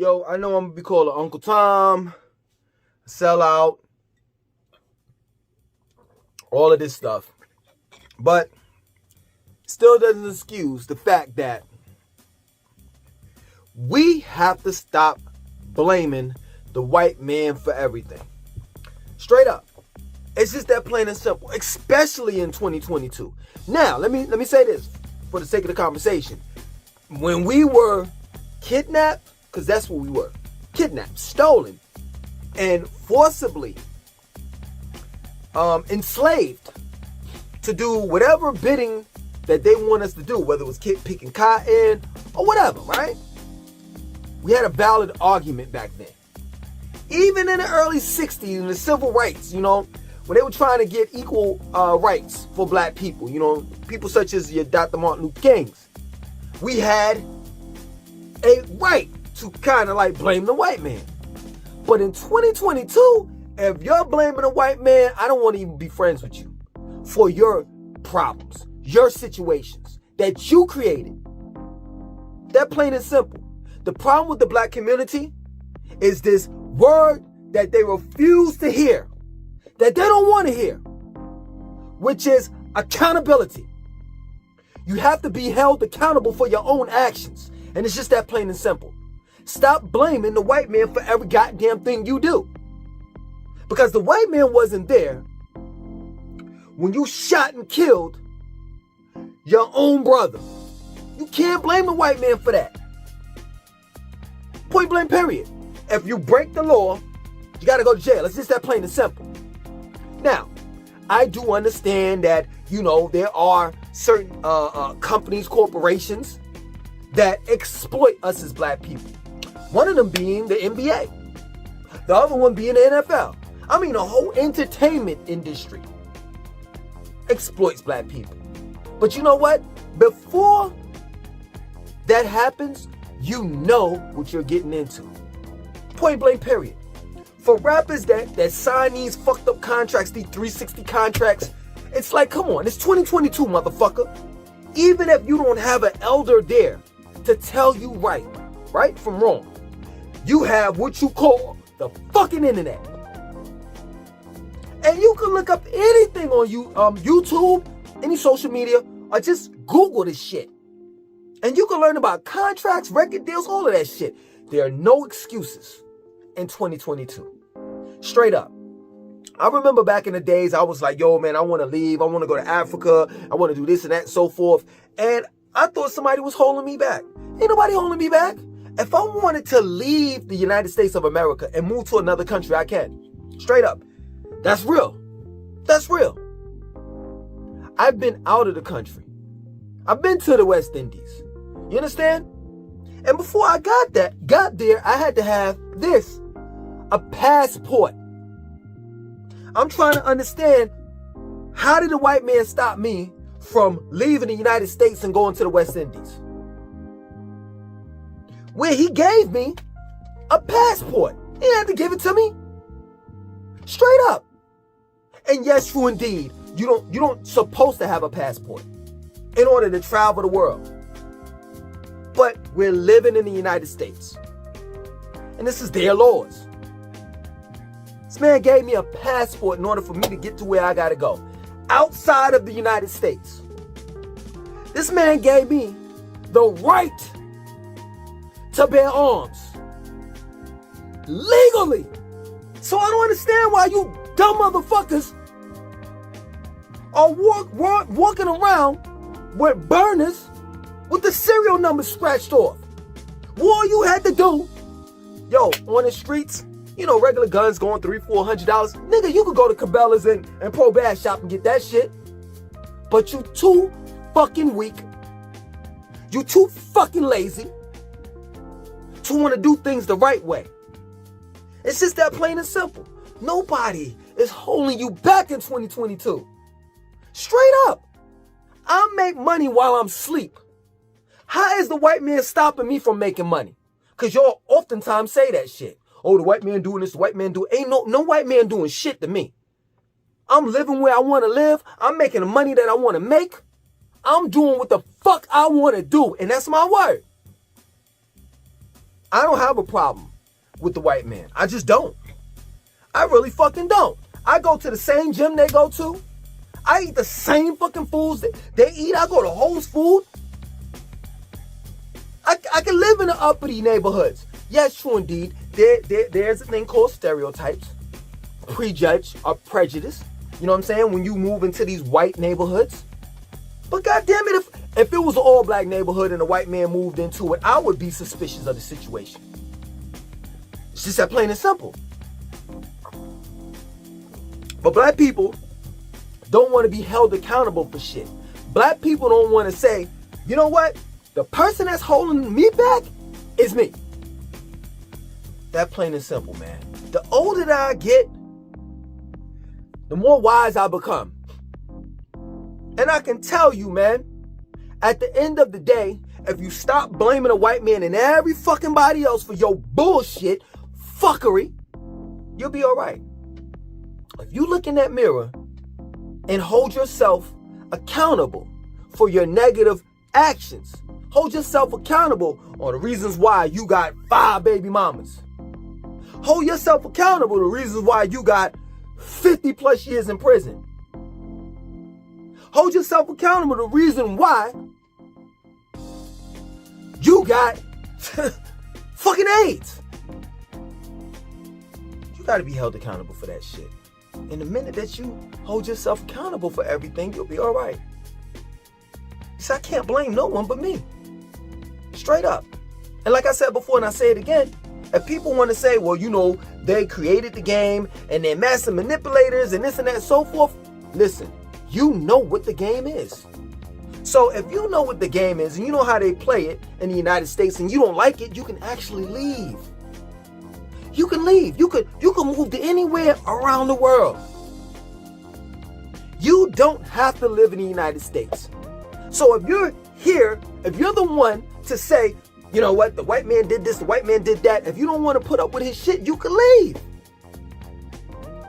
Yo, I know I'm gonna be called an Uncle Tom, a sellout, all of this stuff. But still doesn't excuse the fact that we have to stop blaming the white man for everything. Straight up. It's just that plain and simple, especially in 2022. Now, let me say this for the sake of the conversation. When we were kidnapped, because that's what we were, kidnapped, stolen, and forcibly enslaved to do whatever bidding that they want us to do, whether it was picking cotton or whatever, right? We had a valid argument back then. Even in the early 60s, in the civil rights, when they were trying to get equal rights for black people, people such as your Dr. Martin Luther King's, we had a right to kind of like blame the white man. But in 2022, if you're blaming the white man, I don't want to even be friends with you for your problems, your situations that you created. That plain and simple. The problem with the black community is this word that they refuse to hear, that they don't want to hear, which is accountability. You have to be held accountable for your own actions. And it's just that plain and simple. Stop blaming the white man for every goddamn thing you do. Because the white man wasn't there when you shot and killed your own brother. You can't blame the white man for that. Point blank, period. If you break the law, you got to go to jail. It's just that plain and simple. Now, I do understand that, there are certain companies, corporations that exploit us as black people. One of them being the NBA. The other one being the NFL. I mean, the whole entertainment industry exploits black people. But you know what? Before that happens, you know what you're getting into. Point blank, period. For rappers that sign these fucked up contracts, these 360 contracts, it's like, come on, it's 2022, motherfucker. Even if you don't have an elder there to tell you right from wrong, you have what you call the fucking internet. And you can look up anything on YouTube, any social media, or just Google this shit. And you can learn about contracts, record deals, all of that shit. There are no excuses in 2022. Straight up. I remember back in the days, I was like, yo, man, I want to leave. I want to go to Africa. I want to do this and that and so forth. And I thought somebody was holding me back. Ain't nobody holding me back. If I wanted to leave the United States of America and move to another country, I can. Straight up. That's real. That's real. I've been out of the country. I've been to the West Indies. You understand? And before I got there, I had to have this, a passport. I'm trying to understand, how did the white man stop me from leaving the United States and going to the West Indies? Where he gave me a passport. He didn't have to give it to me. Straight up. And yes, true indeed, you don't supposed to have a passport in order to travel the world. But we're living in the United States. And this is their laws. This man gave me a passport in order for me to get to where I gotta go. Outside of the United States. This man gave me the right to bear arms. Legally. So I don't understand why you dumb motherfuckers are walking around with burners with the serial number scratched off. All you had to do, on the streets, regular guns going $300-400. Nigga, you could go to Cabela's and Pro Bass Shop and get that shit. But you too fucking weak. You too fucking lazy to want to do things the right way. It's just that plain and simple. Nobody is holding you back in 2022. Straight up. I make money while I'm asleep. How is the white man stopping me from making money? Because y'all oftentimes say that shit. Oh, the white man doing this, the white man doing... Ain't no white man doing shit to me. I'm living where I want to live. I'm making the money that I want to make. I'm doing what the fuck I want to do. And that's my word. I don't have a problem with the white man. I just don't. I really fucking don't. I go to the same gym they go to. I eat the same fucking foods that they eat. I go to Whole Foods. I can live in the uppity neighborhoods. Yes, true indeed. There's a thing called stereotypes, prejudge, or prejudice. You know what I'm saying? When you move into these white neighborhoods. But goddamn it, if it was an all-black neighborhood and a white man moved into it, I would be suspicious of the situation. It's just that plain and simple. But black people don't want to be held accountable for shit. Black people don't want to say, you know what? The person that's holding me back is me. That plain and simple, man. The older that I get, the more wise I become. And I can tell you, man, at the end of the day, if you stop blaming a white man and every fucking body else for your bullshit, fuckery, you'll be all right. If you look in that mirror and hold yourself accountable for your negative actions, hold yourself accountable on the reasons why you got 5 baby mamas. Hold yourself accountable to the reasons why you got 50 plus years in prison. Hold yourself accountable to the reason why you got fucking AIDS. You got to be held accountable for that shit. And the minute that you hold yourself accountable for everything, you'll be all right. So I can't blame no one but me. Straight up. And like I said before, and I say it again, if people want to say, well, you know, they created the game and they're master manipulators and this and that and so forth, listen, you know what the game is. So if you know what the game is and you know how they play it in the United States and you don't like it, you can actually leave. You can leave. You can move to anywhere around the world. You don't have to live in the United States. So if you're here, if you're the one to say, you know what, the white man did this, the white man did that, if you don't want to put up with his shit, you can leave.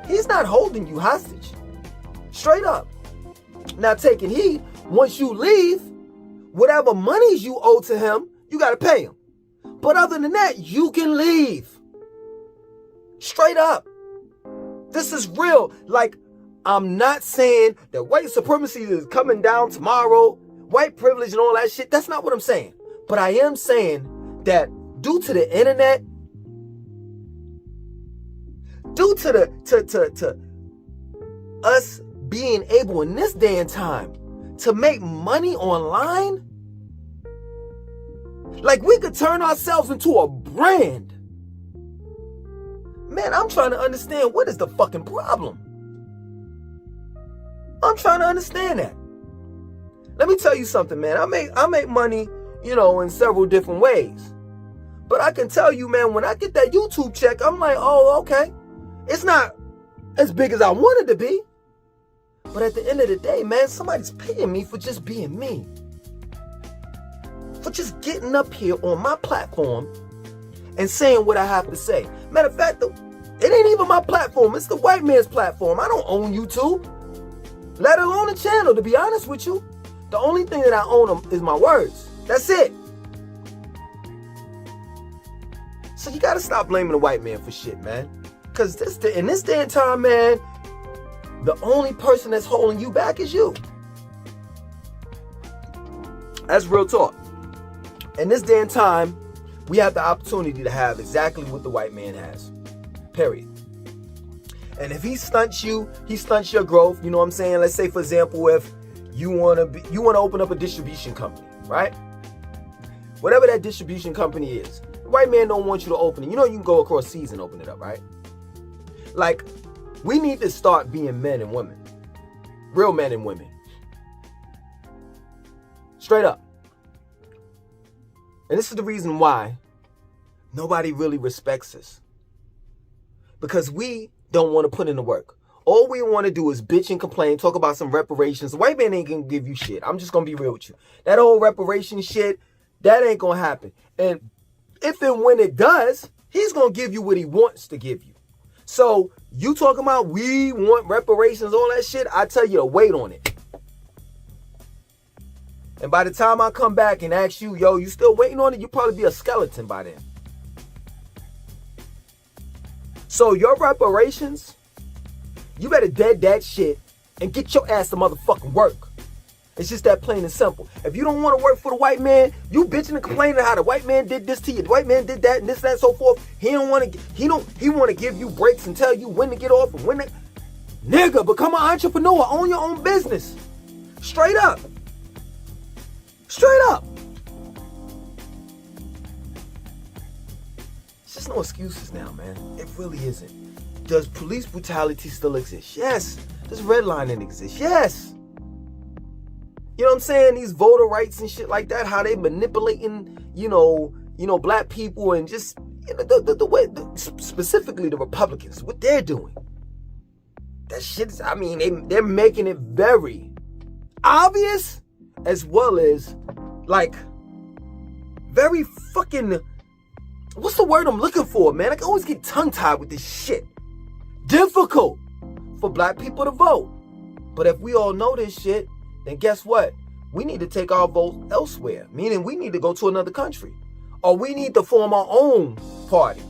He's not holding you hostage. Straight up. Now taking heed, once you leave, whatever monies you owe to him, you got to pay him. But other than that, you can leave. Straight up. This is real. Like, I'm not saying that white supremacy is coming down tomorrow, white privilege and all that shit. That's not what I'm saying. But I am saying that due to the internet, due to us being able in this day and time to make money online, like we could turn ourselves into a brand. Man, I'm trying to understand what is the fucking problem. I'm trying to understand that. Let me tell you something, man. I make money, you know, in several different ways. But I can tell you, man, when I get that YouTube check, I'm like, oh, okay. It's not as big as I wanted to be. But at the end of the day, man, somebody's paying me for just being me. For just getting up here on my platform and saying what I have to say. Matter of fact, it ain't even my platform. It's the white man's platform. I don't own YouTube. Let alone a channel, to be honest with you. The only thing that I own is my words. That's it. So you gotta stop blaming the white man for shit, man. Because in this day and time, man, the only person that's holding you back is you. That's real talk. In this day and time, we have the opportunity to have exactly what the white man has. Period. And if he stunts you, he stunts your growth. You know what I'm saying? Let's say, for example, if you want to open up a distribution company, right? Whatever that distribution company is, the white man don't want you to open it. You know, you can go across seas and open it up, right? Like, we need to start being men and women. Real men and women. Straight up. And this is the reason why nobody really respects us. Because we don't want to put in the work. All we want to do is bitch and complain, talk about some reparations. The white man ain't going to give you shit. I'm just going to be real with you. That whole reparation shit, that ain't going to happen. And if and when it does, he's going to give you what he wants to give you. So you talking about we want reparations, all that shit, I tell you to wait on it. And by the time I come back and ask you, yo, you still waiting on it? You'll probably be a skeleton by then. So your reparations, you better dead that shit and get your ass to motherfucking work. It's just that plain and simple. If you don't want to work for the white man, you bitching and complaining how the white man did this to you, the white man did that and this, that, and so forth. He want to give you breaks and tell you when to get off and when to. Nigga, become an entrepreneur, own your own business. Straight up. Straight up. It's just no excuses now, man. It really isn't. Does police brutality still exist? Yes. Does redlining exist? Yes. You know what I'm saying? These voter rights and shit like that, how they manipulating, black people and just the way, specifically the Republicans, what they're doing. That shit's, they're making it very obvious as well as like very fucking, what's the word I'm looking for, man? I can always get tongue-tied with this shit. Difficult for black people to vote. But if we all know this shit, then guess what? We need to take our vote elsewhere. Meaning we need to go to another country. Or we need to form our own party.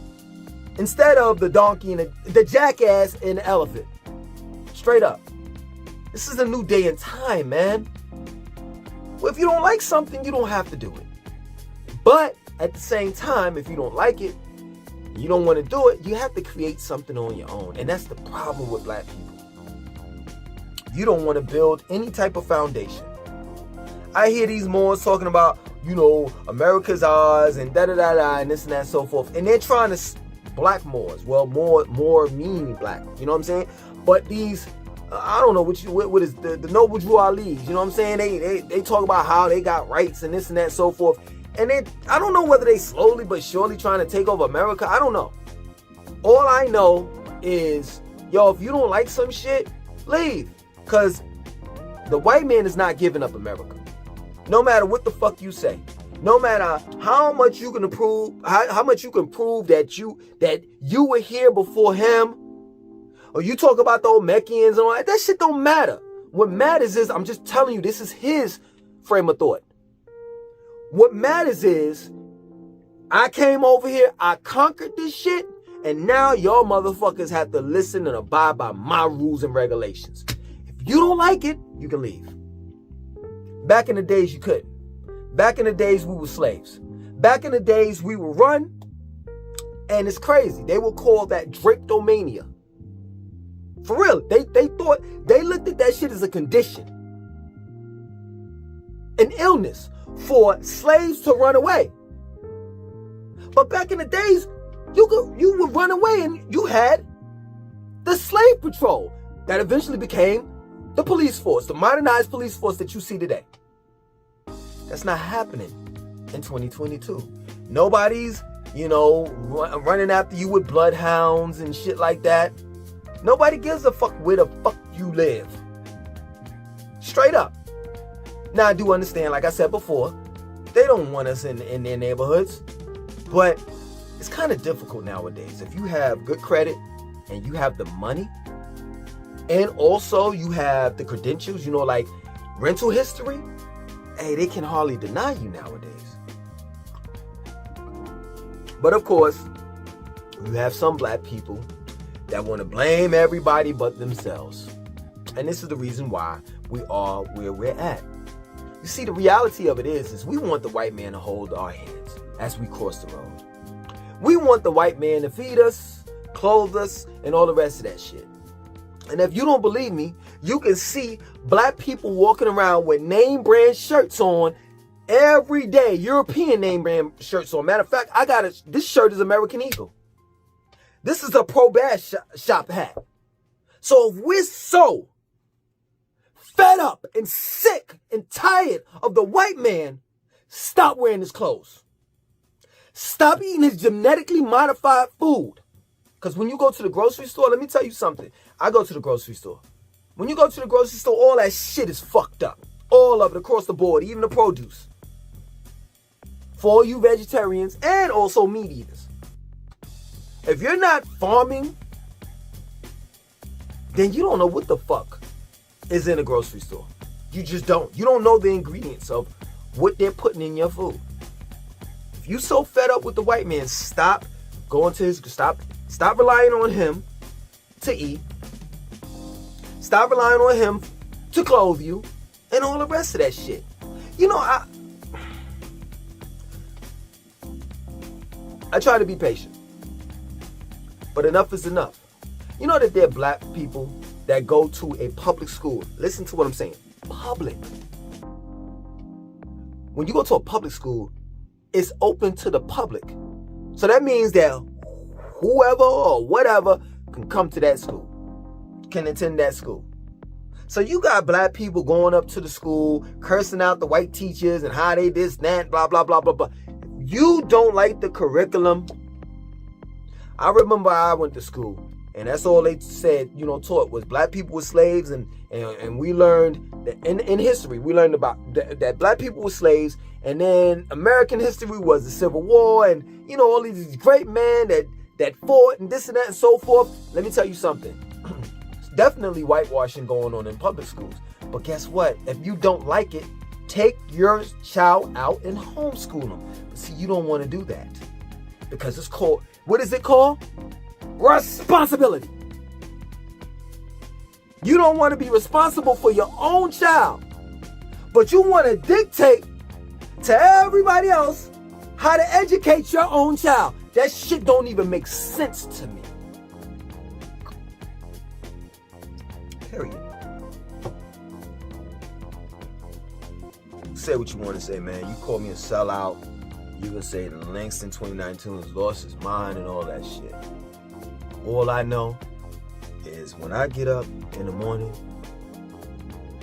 Instead of the donkey and the jackass and the elephant. Straight up. This is a new day and time, man. Well, if you don't like something, you don't have to do it. But at the same time, if you don't like it, you don't want to do it, you have to create something on your own. And that's the problem with black people. You don't want to build any type of foundation. I hear these Moors talking about, America's ours and da-da-da-da and this and that and so forth. And they're trying to, black Moors, well, more meaning black, you know what I'm saying? But these, I don't know what is the noble Drew Ali's, you know what I'm saying? They talk about how they got rights and this and that and so forth. And I don't know whether they slowly but surely trying to take over America. I don't know. All I know is, if you don't like some shit, leave. Because the white man is not giving up America. No matter what the fuck you say. No matter how much you can prove, how much you can prove that you were here before him. Or you talk about the Olmekians and all that. That shit don't matter. What matters is, I'm just telling you, this is his frame of thought. What matters is, I came over here, I conquered this shit, and now y'all motherfuckers have to listen and abide by my rules and regulations. If you don't like it, you can leave. Back in the days, you couldn't. Back in the days, we were slaves. Back in the days, we would run, and it's crazy. They would call that drapetomania. For real, they looked at that shit as a condition. An illness for slaves to run away. But back in the days, you would run away and you had the slave patrol that eventually became the police force, the modernized police force that you see today. That's not happening in 2022. Nobody's, running after you with bloodhounds and shit like that. Nobody gives a fuck where the fuck you live. Straight up. Now, I do understand, like I said before, they don't want us in their neighborhoods. But it's kind of difficult nowadays. If you have good credit and you have the money, and also you have the credentials, like rental history, hey, they can hardly deny you nowadays. But of course, you have some black people that want to blame everybody but themselves. And this is the reason why we are where we're at. You see, the reality of it is we want the white man to hold our hands as we cross the road. We want the white man to feed us, clothe us, and all the rest of that shit. And if you don't believe me, you can see black people walking around with name brand shirts on every day. European name brand shirts on. Matter of fact, this shirt is American Eagle. This is a Pro Bass Shop hat. So if we're so fed up and sick and tired of the white man, stop wearing his clothes. Stop eating his genetically modified food. Because when you go to the grocery store, let me tell you something. I go to the grocery store. When you go to the grocery store, all that shit is fucked up. All of it across the board, even the produce. For all you vegetarians and also meat eaters. If you're not farming, then you don't know what the fuck is in a grocery store. You just don't. You don't know the ingredients of what they're putting in your food. If you so fed up with the white man, stop Stop relying on him to eat. Stop relying on him to clothe you and all the rest of that shit. You know, I try to be patient, but enough is enough. You know that there are black people that go to a public school. Listen to what I'm saying. Public. When you go to a public school, it's open to the public. So that means that whoever or whatever can come to that school, can attend that school. So you got black people going up to the school, cursing out the white teachers and how they this, that, blah, blah, blah, blah, blah. You don't like the curriculum. I remember I went to school, and that's all they said, taught was black people were slaves, and we learned that in history, we learned about that black people were slaves, and then American history was the Civil War, and all these great men that fought and this and that and so forth. Let me tell you something. It's definitely whitewashing going on in public schools. But guess what? If you don't like it, take your child out and homeschool them. But see, you don't want to do that because it's called, what is it called? Responsibility. You don't want to be responsible for your own child, but you want to dictate to everybody else how to educate your own child. That shit don't even make sense to me. Period. Say what you want to say, man. You call me a sellout. You can say the Langston 2019 has lost his mind and all that shit. All I know is when I get up in the morning,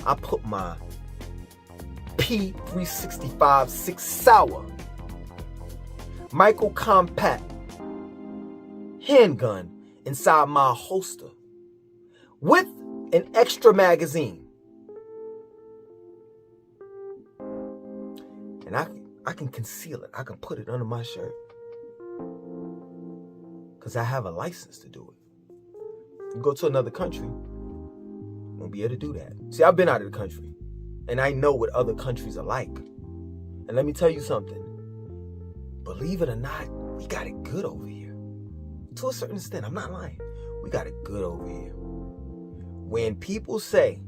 I put my P365 6 Sour Micro Compact handgun inside my holster with an extra magazine. And I can conceal it. I can put it under my shirt. Because I have a license to do it. You go to another country, you won't be able to do that. See, I've been out of the country, and I know what other countries are like. And let me tell you something. Believe it or not, we got it good over here. To a certain extent, I'm not lying. We got it good over here. When people say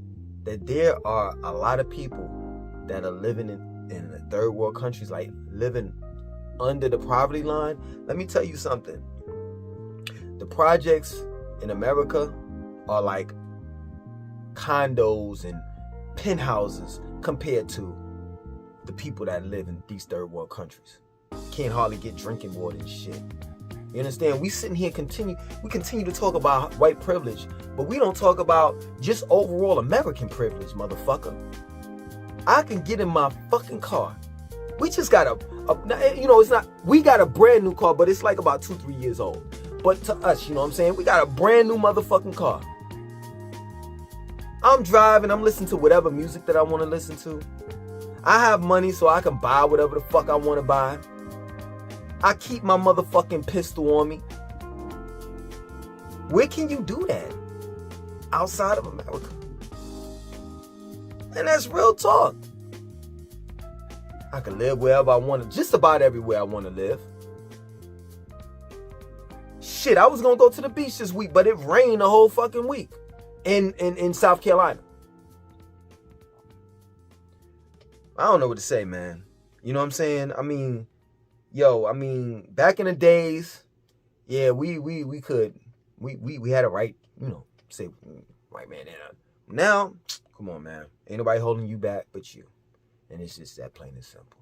that there are a lot of people that are living in the third world countries, like living under the poverty line, let me tell you something. The projects in America are like condos and penthouses compared to the people that live in these third world countries. Can't hardly get drinking water and shit. You understand? We sitting here continue to talk about white privilege, but we don't talk about just overall American privilege, motherfucker. I can get in my fucking car. We just got it's not, we got a brand new car, but it's like about 2-3 years old. But to us, you know what I'm saying? We got a brand new motherfucking car. I'm driving, I'm listening to whatever music that I want to listen to. I have money so I can buy whatever the fuck I want to buy. I keep my motherfucking pistol on me. Where can you do that? Outside of America. And that's real talk. I can live wherever I want to, just about everywhere I want to live. Shit, I was going to go to the beach this week, but it rained the whole fucking week in South Carolina. I don't know what to say, man. You know what I'm saying? I mean, back in the days, yeah, we had a right, say white man. Now, come on, man. Ain't nobody holding you back but you. And it's just that plain and simple.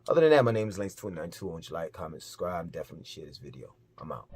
Other than that, my name is Langston 2019. Won't you like, comment, subscribe, definitely share this video. I'm out.